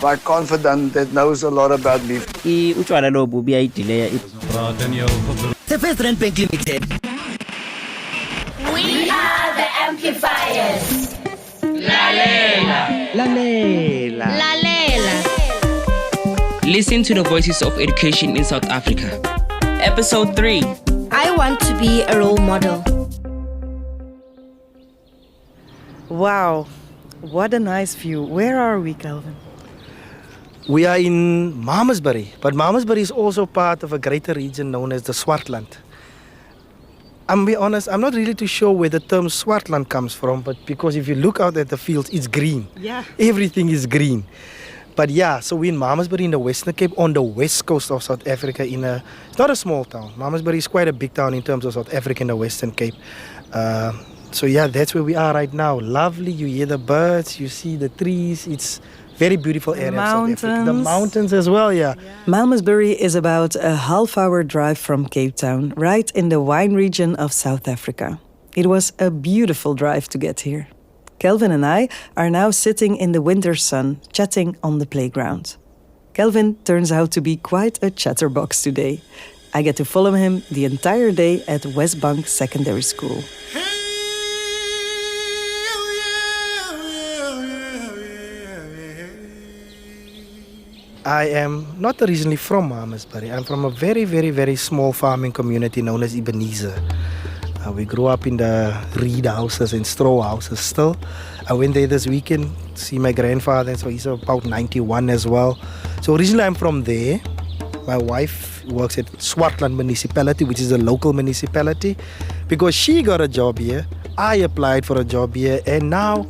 quite confident that knows a lot about me. The first rent bank limited. We are the amplifiers. Lalela. Listen to the voices of education in South Africa. Episode 3. I want to be a role model. Wow, what a nice view. Where are we, Kelvin? We are in Malmesbury, but Malmesbury is also part of a greater region known as the Swartland. I'm be honest, I'm not really too sure where the term Swartland comes from, but because if you look out at the fields, it's green. Yeah. Everything is green. But yeah, so we're in Malmesbury in the Western Cape, on the west coast of South Africa. It's not a small town. Malmesbury is quite a big town in terms of South Africa in the Western Cape. So yeah, that's where we are right now. Lovely, you hear the birds, you see the trees. It's very beautiful area of South Africa. The mountains as well, yeah. Malmesbury is about a half-hour drive from Cape Town, right in the wine region of South Africa. It was a beautiful drive to get here. Kelvin and I are now sitting in the winter sun, chatting on the playground. Kelvin turns out to be quite a chatterbox today. I get to follow him the entire day at Westbank Secondary School. I am not originally from Malmesbury. I'm from a very, very, very small farming community known as Ebenezer. We grew up in the reed houses and straw houses still. I went there this weekend to see my grandfather, and so he's about 91 as well. So originally I'm from there. My wife works at Swartland Municipality, which is a local municipality. Because she got a job here, I applied for a job here, and now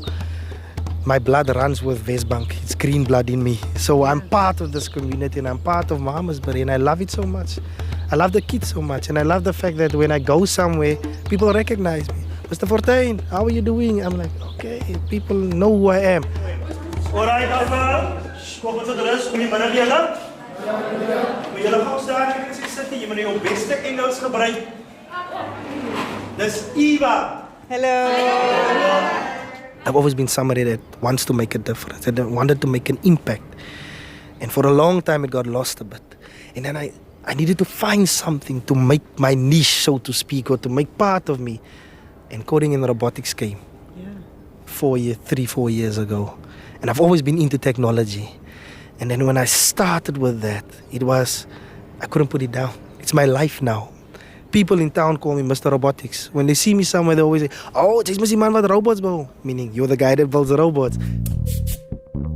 my blood runs with Westbank. It's green blood in me. So I'm part of this community and I'm part of Malmesbury, and I love it so much. I love the kids so much, and I love the fact that when I go somewhere, people recognize me. Mr. Fortuin, how are you doing? I'm like, okay, people know who I am. All right, Alva. Kom met de rest. Kom je maar jullie? Moet jullie gaan staan en zitten. Je moet je beste Engels gebruiken. That's Eva. Hello. I've always been somebody that wants to make a difference, that wanted to make an impact. And for a long time, it got lost a bit. And then I needed to find something to make my niche, so to speak, or to make part of me. And coding and robotics came 3-4 years ago. And I've always been into technology. And then when I started with that, I couldn't put it down. It's my life now. People in town call me Mr. Robotics. When they see me somewhere, they always say, oh, it's must man with robots, bro. Meaning, you're the guy that builds the robots.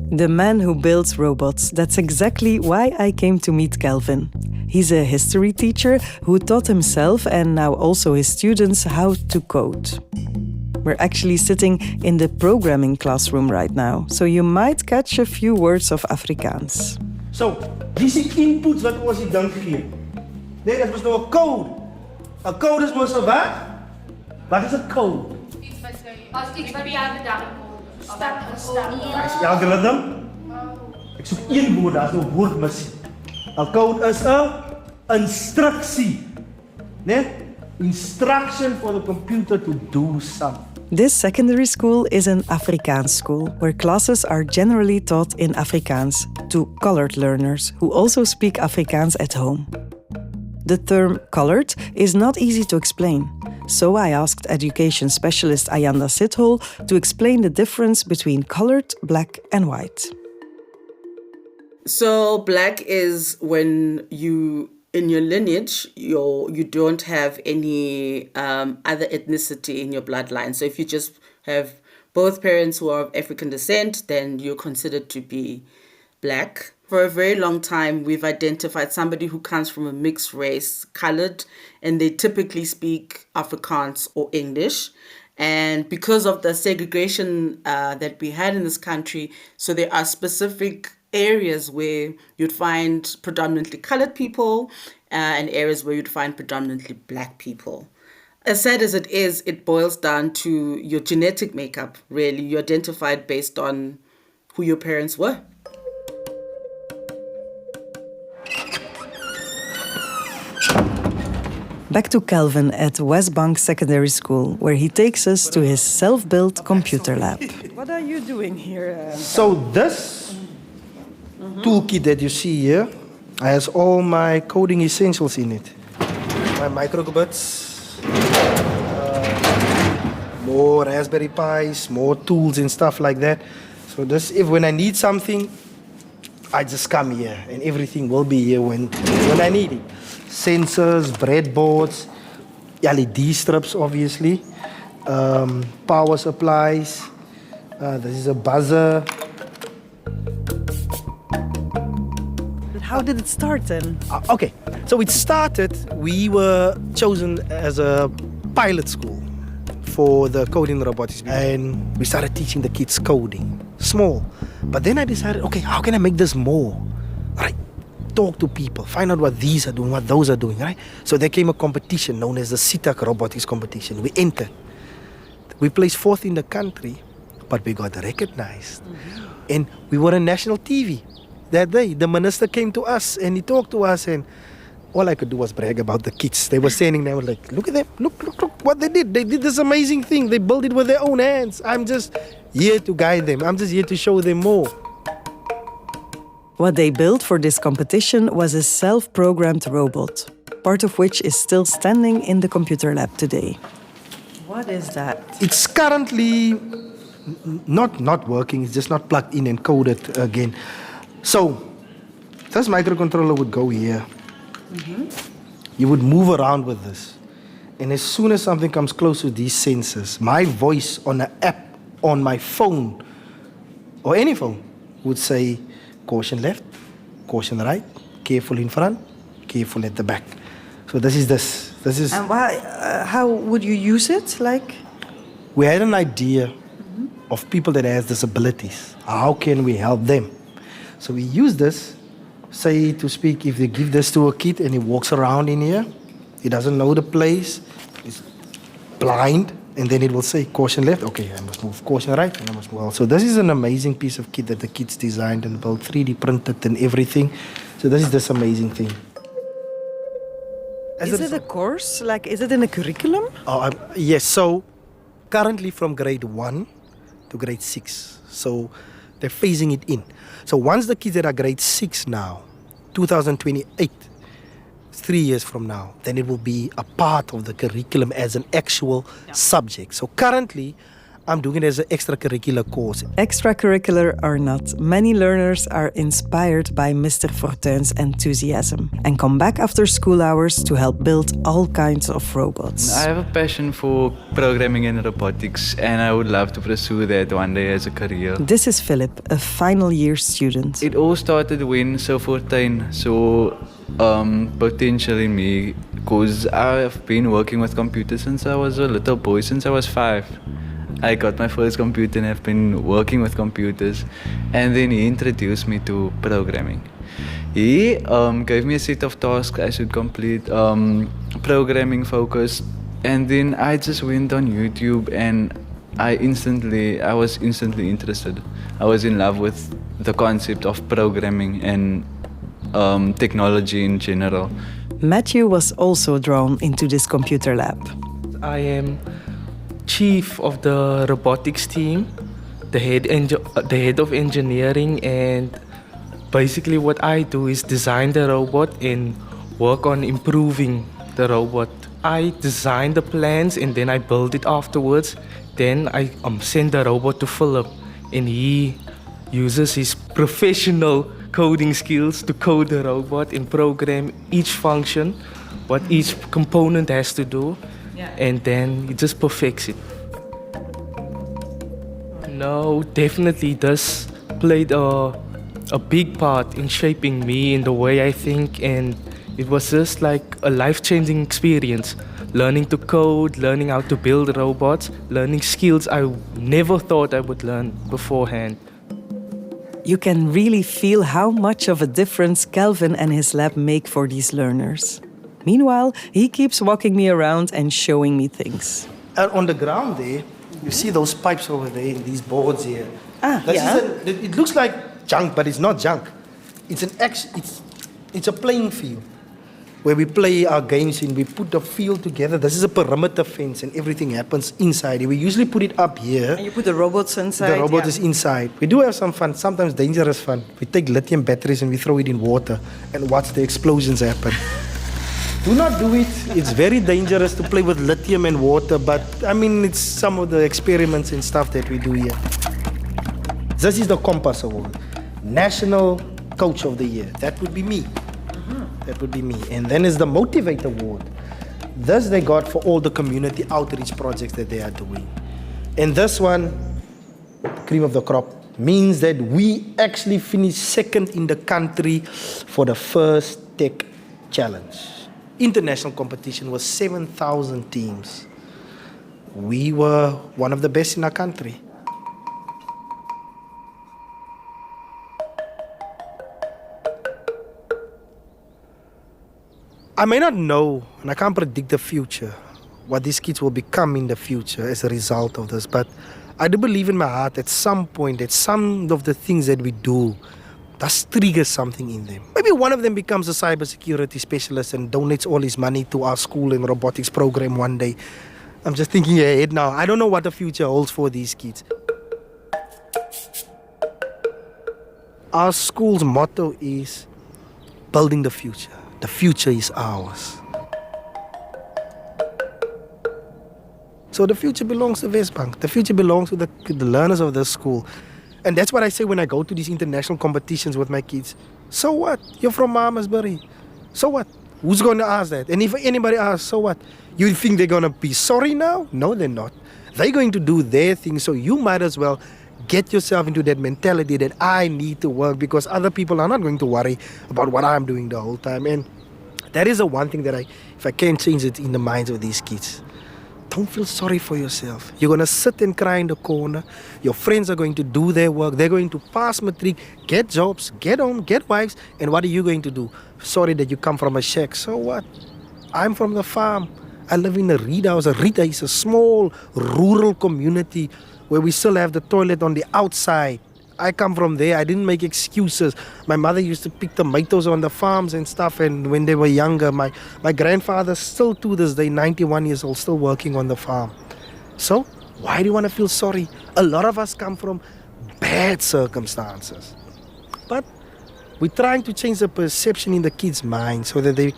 The man who builds robots. That's exactly why I came to meet Kelvin. He's a history teacher who taught himself and now also his students how to code. We're actually sitting in the programming classroom right now, so you might catch a few words of Afrikaans. So, this is inputs wat ons die ding gee. Nee, dat was nou 'n code. 'n Code is mos 'n wat? Wat is 'n code? Als iets wat jy bedank. Stap. Is die algoritme? Ek soek een woord, daar's 'n woord mis. 'n Code is 'n instruksie. Né? Instruction for the computer to do something. This secondary school is an Afrikaans school, where classes are generally taught in Afrikaans to colored learners who also speak Afrikaans at home. The term colored is not easy to explain, so I asked education specialist Ayanda Sithole to explain the difference between colored, black and white. So black is when you, in your lineage, you don't have any other ethnicity in your bloodline. So if you just have both parents who are of African descent, then you're considered to be black. For a very long time, we've identified somebody who comes from a mixed race, colored, and they typically speak Afrikaans or English. And because of the segregation that we had in this country, so there are specific areas where you'd find predominantly colored people and areas where you'd find predominantly black people. As sad as it is, it boils down to your genetic makeup, really. You're identified based on who your parents were. Back to Kelvin at Westbank Secondary School, where he takes us to his self-built computer lab. What are you doing here? So this toolkit that you see here has all my coding essentials in it. My microbits, more Raspberry Pis, more tools and stuff like that. So this, if when I need something, I just come here and everything will be here when I need it. Sensors, breadboards, LED strips obviously, power supplies, this is a buzzer. How did it start then? Okay, so it started, we were chosen as a pilot school for the coding robotics, and we started teaching the kids coding, small. But then I decided, okay, how can I make this more? Right, talk to people, find out what these are doing, what those are doing, right? So there came a competition known as the CITAC robotics competition. We entered. We placed 4th in the country, but we got recognized. And we were on national TV. That day, the minister came to us and he talked to us, and all I could do was brag about the kids. They were standing there, like, look at them, look what they did. They did this amazing thing. They built it with their own hands. I'm just here to guide them. I'm just here to show them more. What they built for this competition was a self-programmed robot, part of which is still standing in the computer lab today. What is that? It's currently not working. It's just not plugged in and coded again. So, this microcontroller would go here. You would move around with this. And as soon as something comes close to these sensors, my voice on an app on my phone, or any phone, would say, caution left, caution right, careful in front, careful at the back. So this is... And how would you use it? Like? We had an idea of people that have disabilities. How can we help them? So we use this, say to speak, if they give this to a kid and he walks around in here, he doesn't know the place, he's blind, and then it will say, caution left, okay, I must move, caution right, and I must move. So this is an amazing piece of kit that the kids designed and built, 3D printed and everything. So this is this amazing thing. Is it a course? Like, is it in a curriculum? Yes, so currently from grade 1 to grade 6. So they're phasing it in. So once the kids that are grade 6 now, 2028, 3 years from now, then it will be a part of the curriculum as an actual subject. So currently, I'm doing it as an extracurricular course. Extracurricular or not, many learners are inspired by Mr. Fortuyn's enthusiasm and come back after school hours to help build all kinds of robots. I have a passion for programming and robotics, and I would love to pursue that one day as a career. This is Philip, a final year student. It all started when Fortuyn saw potential in me, because I've been working with computers since I was a little boy, since I was 5. I got my first computer and have been working with computers, and then he introduced me to programming. He gave me a set of tasks I should complete, programming focused, and then I just went on YouTube and I was instantly interested. I was in love with the concept of programming and technology in general. Matthew was also drawn into this computer lab. I am chief of the robotics team, the head of engineering, and basically what I do is design the robot and work on improving the robot. I design the plans and then I build it afterwards. Then I send the robot to Philip, and he uses his professional coding skills to code the robot and program each function, what each component has to do. And then he just perfects it. No, definitely this played a big part in shaping me in the way I think, and it was just like a life-changing experience. Learning to code, learning how to build robots, learning skills I never thought I would learn beforehand. You can really feel how much of a difference Kelvin and his lab make for these learners. Meanwhile, he keeps walking me around and showing me things. And on the ground there, you see those pipes over there, these boards here. It looks like junk, but it's not junk. It's a playing field where we play our games in. We put the field together. This is a perimeter fence and everything happens inside. We usually put it up here. And you put the robots inside? The robot is inside. We do have some fun, sometimes dangerous fun. We take lithium batteries and we throw it in water and watch the explosions happen. Do not do it. It's very dangerous to play with lithium and water, but I mean, it's some of the experiments and stuff that we do here. This is the Compass Award, National Coach of the Year. That would be me. That would be me. And then is the Motivate Award. This they got for all the community outreach projects that they are doing. And this one, cream of the crop, means that we actually finished second in the country for the first tech challenge. International competition was 7,000 teams. We were one of the best in our country. I may not know, and I can't predict the future, what these kids will become in the future as a result of this, but I do believe in my heart at some point that some of the things that we do does trigger something in them. Maybe one of them becomes a cybersecurity specialist and donates all his money to our school and robotics program one day. I'm just thinking ahead now. I don't know what the future holds for these kids. Our school's motto is building the future. The future is ours. So the future belongs to Westbank. The future belongs to the learners of this school. And that's what I say when I go to these international competitions with my kids. So what? You're from Malmesbury. So what? Who's going to ask that? And if anybody asks, so what? You think they're going to be sorry now? No, they're not. They're going to do their thing, so you might as well get yourself into that mentality that I need to work because other people are not going to worry about what I'm doing the whole time. And that is the one thing that if I can change it in the minds of these kids. Don't feel sorry for yourself. You're going to sit and cry in the corner. Your friends are going to do their work. They're going to pass matric, get jobs, get home, get wives. And what are you going to do? Sorry that you come from a shack. So what? I'm from the farm. I live in a reed house. A reed is a small rural community where we still have the toilet on the outside. I come from there. I didn't make excuses. My mother used to pick tomatoes on the farms and stuff, and when they were younger, my grandfather still to this day, 91 years old, still working on the farm. So, why do you want to feel sorry? A lot of us come from bad circumstances. But we're trying to change the perception in the kids' mind so that they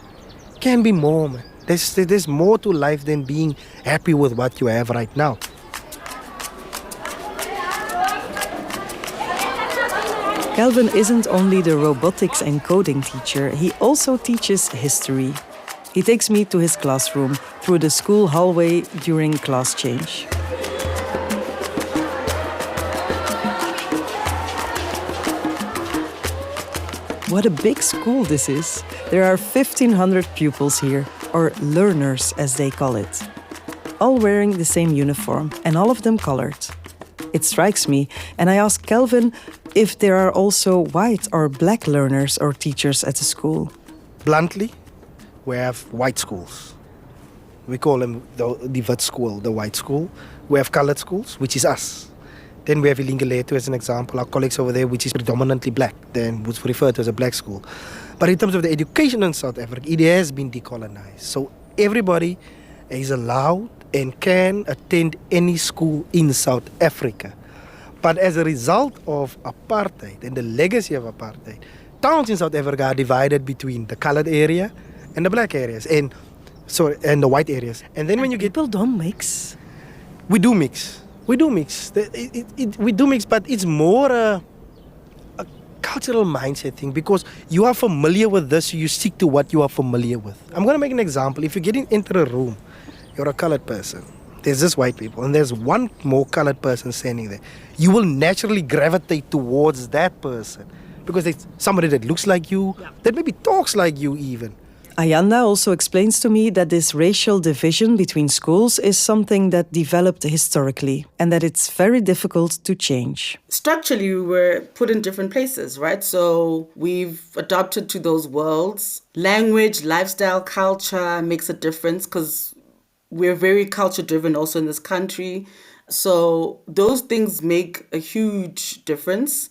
can be more, man. There's more to life than being happy with what you have right now. Kelvin isn't only the robotics and coding teacher, he also teaches history. He takes me to his classroom through the school hallway during class change. What a big school this is. There are 1,500 pupils here, or learners as they call it. All wearing the same uniform and all of them colored. It strikes me, and I ask Kelvin if there are also white or black learners or teachers at the school. Bluntly, we have white schools. We call them the wit school, the white school. We have colored schools, which is us. Then we have Ilingaletu as an example, our colleagues over there, which is predominantly black, then what's referred to as a black school. But in terms of the education in South Africa, it has been decolonized. So everybody is allowed and can attend any school in South Africa. But as a result of apartheid and the legacy of apartheid, towns in South Africa are divided between the colored area and the black areas, and the white areas. And then when you get... People don't mix. We do mix. We do mix. We do mix, but it's more a cultural mindset thing because you are familiar with this, so you stick to what you are familiar with. I'm going to make an example. If you enter a room, you're a colored person. There's just white people, and there's one more colored person standing there. You will naturally gravitate towards that person because it's somebody that looks like you, that maybe talks like you even. Ayanda also explains to me that this racial division between schools is something that developed historically and that it's very difficult to change. Structurally, we were put in different places, right? So we've adapted to those worlds. Language, lifestyle, culture makes a difference because we're very culture-driven also in this country. So those things make a huge difference.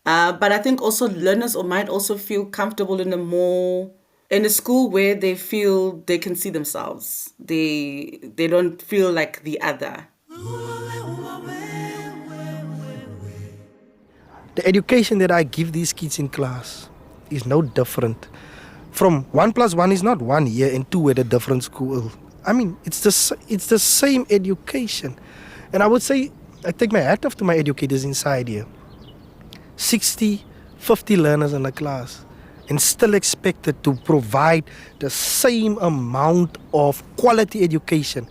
But I think also learners might also feel comfortable in a more in a school where they feel they can see themselves. They don't feel like the other. The education that I give these kids in class is no different. From 1 + 1 is not 1 year and 2 at a different school. I mean, it's the same education. And I would say, I take my hat off to my educators inside here. 60, 50 learners in a class and still expected to provide the same amount of quality education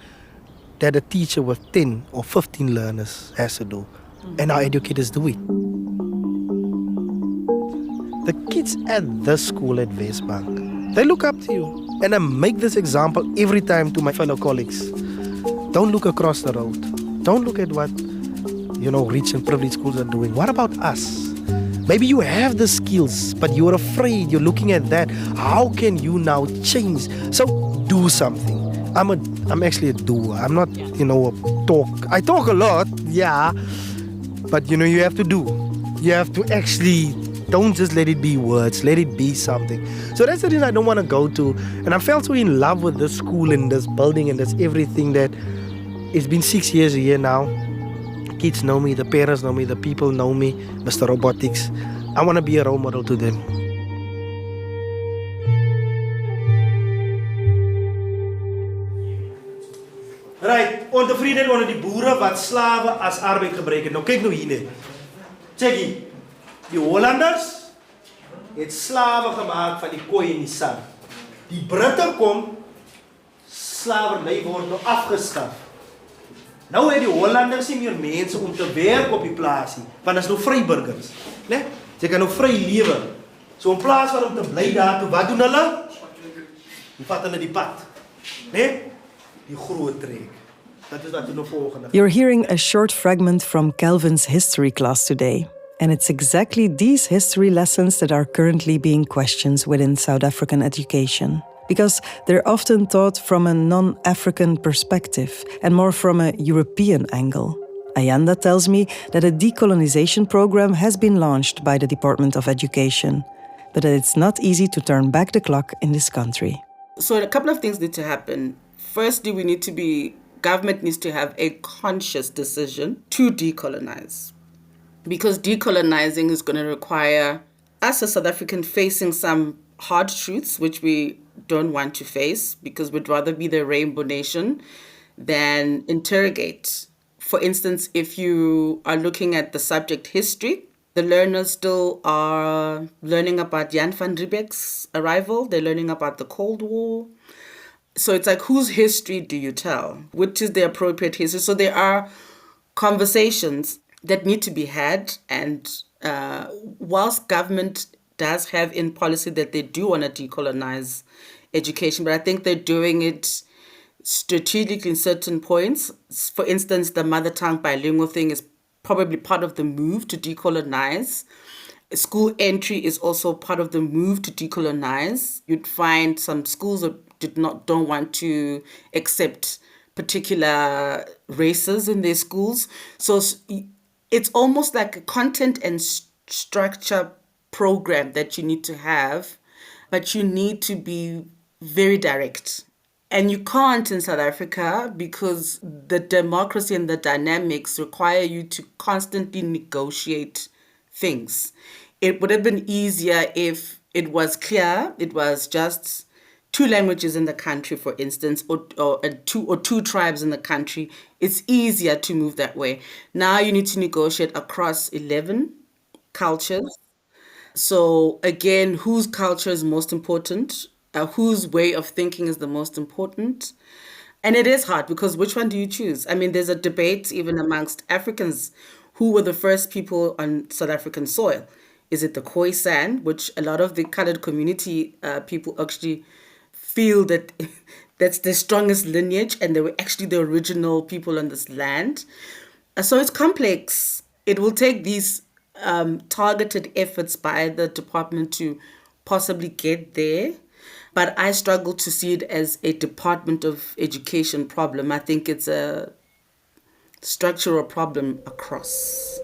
that a teacher with 10 or 15 learners has to do. And our educators do it. The kids at this school at Westbank, they look up to you. And I make this example every time to my fellow colleagues. Don't look across the road. Don't look at what, rich and privileged schools are doing. What about us? Maybe you have the skills, but you're afraid. You're looking at that. How can you now change? So do something. I'm actually a doer. I'm not, a talk. I talk a lot, yeah. But, you have to do. You have to actually, don't just let it be words. Let it be something. So that's the reason I don't want to go to. And I felt so in love with this school and this building and this everything that it's been 6 years here now. Kids know me, the parents know me, the people know me, Mr. Robotics. I want to be a role model to them. Right, ontevredenheid onder die boeren wat slaven als arbeid gebruiken. Nou kijk nou hier net. Check hier. Die Hollanders het slaven gemaakt van die kooi en die sand. Die Britten kom, slavernij wordt nou afgeschaft. Nou het die Hollanders nie meer mense om te werk op die plaas nie, want dat is nou vryburgers. Né? Jy kan nou vry lewe. So in plaas van om te bly daar toe, wat doen hulle? Die vat hulle die pad. Né? Die groot trek. Dat is wat we nou volgende. You're hearing a short fragment from Kelvin's history class today. And it's exactly these history lessons that are currently being questioned within South African education. Because they're often taught from a non-African perspective and more from a European angle. Ayanda tells me that a decolonization program has been launched by the Department of Education, but that it's not easy to turn back the clock in this country. So a couple of things need to happen. Firstly, government needs to have a conscious decision to decolonize. Because decolonizing is going to require us as South Africans facing some hard truths, which we don't want to face because we'd rather be the rainbow nation than interrogate. For instance, if you are looking at the subject history, the learners still are learning about Jan van Riebeck's arrival. They're learning about the Cold War. So it's like, whose history do you tell? Which is the appropriate history? So there are conversations that need to be had. And whilst government does have in policy that they do want to decolonize education, but I think they're doing it strategically in certain points. For instance, the mother tongue bilingual thing is probably part of the move to decolonize. School entry is also part of the move to decolonize. You'd find some schools that don't want to accept particular races in their schools. So it's almost like a content and structure program that you need to have, but you need to be very direct. And you can't in South Africa because the democracy and the dynamics require you to constantly negotiate things. It would have been easier if it was clear, it was just 2 languages in the country, for instance, or two tribes in the country. It's easier to move that way. Now you need to negotiate across 11 cultures. So again, whose culture is most important? Whose way of thinking is the most important? And it is hard because which one do you choose? I mean, there's a debate even amongst Africans. Who were the first people on South African soil? Is it the Khoisan, which a lot of the colored community people actually feel that that's the strongest lineage and they were actually the original people on this land. So it's complex. It will take these targeted efforts by the department to possibly get there. But I struggle to see it as a Department of Education problem. I think it's a structural problem across.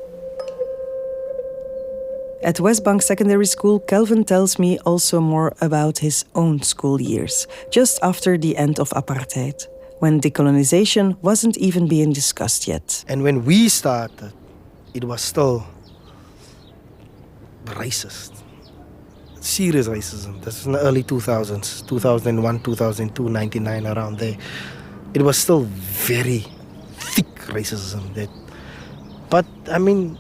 At Westbank Secondary School, Kelvin tells me also more about his own school years, just after the end of apartheid, when decolonization wasn't even being discussed yet. And when we started, it was still racist. Serious racism. This is in the early 2000s, 2001, 2002, 99, around there. It was still very thick racism. But, I mean,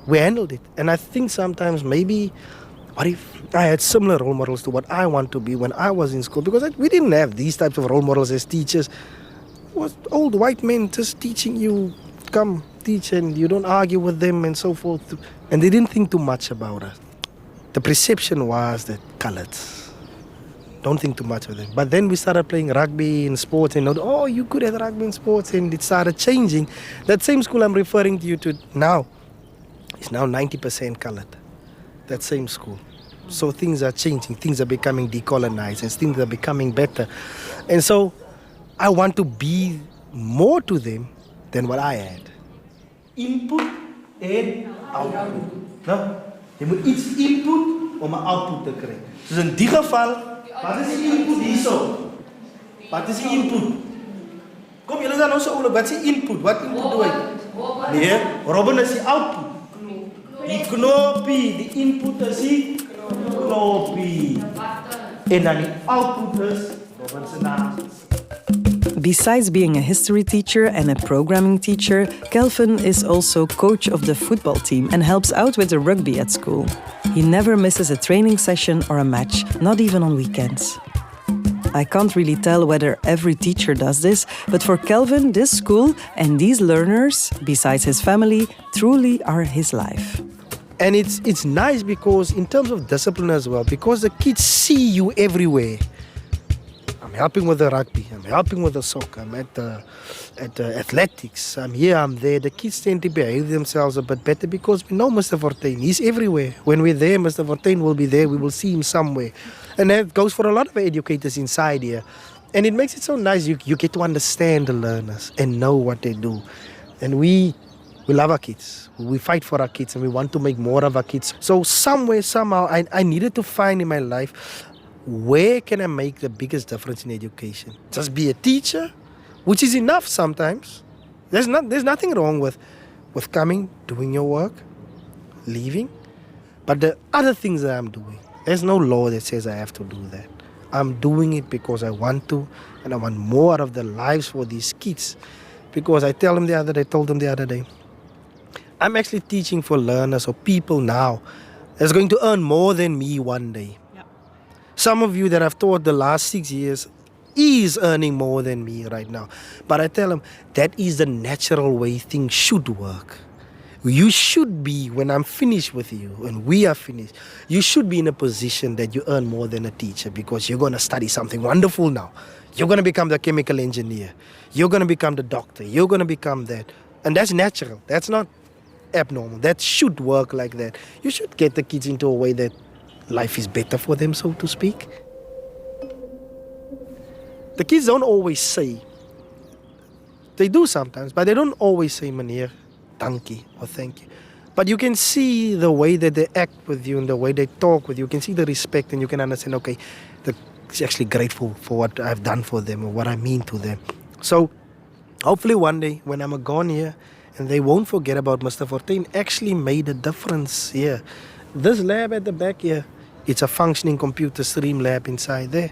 we handled it. And I think sometimes maybe, what if I had similar role models to what I want to be when I was in school? Because we didn't have these types of role models as teachers. It was old white men just teaching you, come teach, and you don't argue with them and so forth. And they didn't think too much about it. The perception was that coloreds, don't think too much of them. But then we started playing rugby and sports and oh, you're good at rugby and sports, and it started changing. That same school I'm referring to you to now is now 90% colored. That same school. So things are changing, things are becoming decolonized and things are becoming better. And so I want to be more to them than what I had. Input en output. Nou, je moet iets input om een output te krijgen. Dus in die geval, wat is die input hierzo? Wat is die input? Kom, jullie zijn nou zo oorlijk. Wat is die input? Wat input doe ik? Nee, Robin is die output. Die knopie, die input is die knopie. En dan die output is Robin zijn naam. Besides being a history teacher and a programming teacher, Kelvin is also coach of the football team and helps out with the rugby at school. He never misses a training session or a match, not even on weekends. I can't really tell whether every teacher does this, but for Kelvin, this school and these learners, besides his family, truly are his life. And it's nice because in terms of discipline as well, because the kids see you everywhere. I'm helping with the rugby, I'm helping with the soccer, I'm at the athletics, I'm here, I'm there. The kids tend to behave themselves a bit better because we know Mr. Fortuin, he's everywhere. When we're there, Mr. Fortuin will be there, we will see him somewhere. And that goes for a lot of educators inside here. And it makes it so nice, you get to understand the learners and know what they do. And we love our kids, we fight for our kids, and we want to make more of our kids. So somewhere, somehow, I needed to find in my life, where can I make the biggest difference in education? Just be a teacher, which is enough sometimes. There's nothing wrong with coming, doing your work, leaving. But the other things that I'm doing, there's no law that says I have to do that. I'm doing it because I want to, and I want more out of the lives for these kids. Because I told them the other day, I'm actually teaching for learners or people now that's going to earn more than me one day. Some of you that I've taught the last 6 years is earning more than me right now. But I tell them, that is the natural way things should work. You should be, when I'm finished with you, and we are finished, you should be in a position that you earn more than a teacher because you're going to study something wonderful now. You're going to become the chemical engineer. You're going to become the doctor. You're going to become that. And that's natural. That's not abnormal. That should work like that. You should get the kids into a way that life is better for them, so to speak. The kids don't always say, they do sometimes, but they don't always say meneer, dankie, or thank you. But you can see the way that they act with you and the way they talk with you. You can see the respect and you can understand, okay, they're actually grateful for what I've done for them or what I mean to them. So hopefully one day when I'm gone here, and they won't forget about Mr. Fortuin actually made a difference here. This lab at the back here, it's a functioning computer stream lab inside there.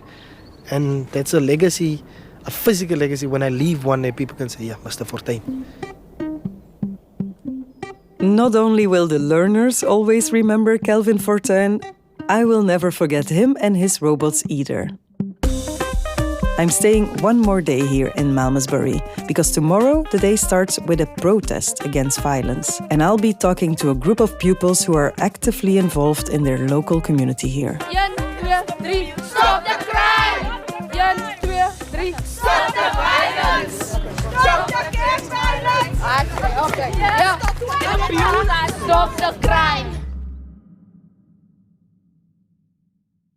And that's a legacy, a physical legacy. When I leave one day, people can say, yeah, Mr. Fortuin. Not only will the learners always remember Kelvin Fortuin, I will never forget him and his robots either. I'm staying one more day here in Malmesbury because tomorrow the day starts with a protest against violence, and I'll be talking to a group of pupils who are actively involved in their local community here. 1, 2, 3, stop the crime! 1, 2, 3, stop the violence! Stop the gang violence! Okay. Yeah. Stop the crime!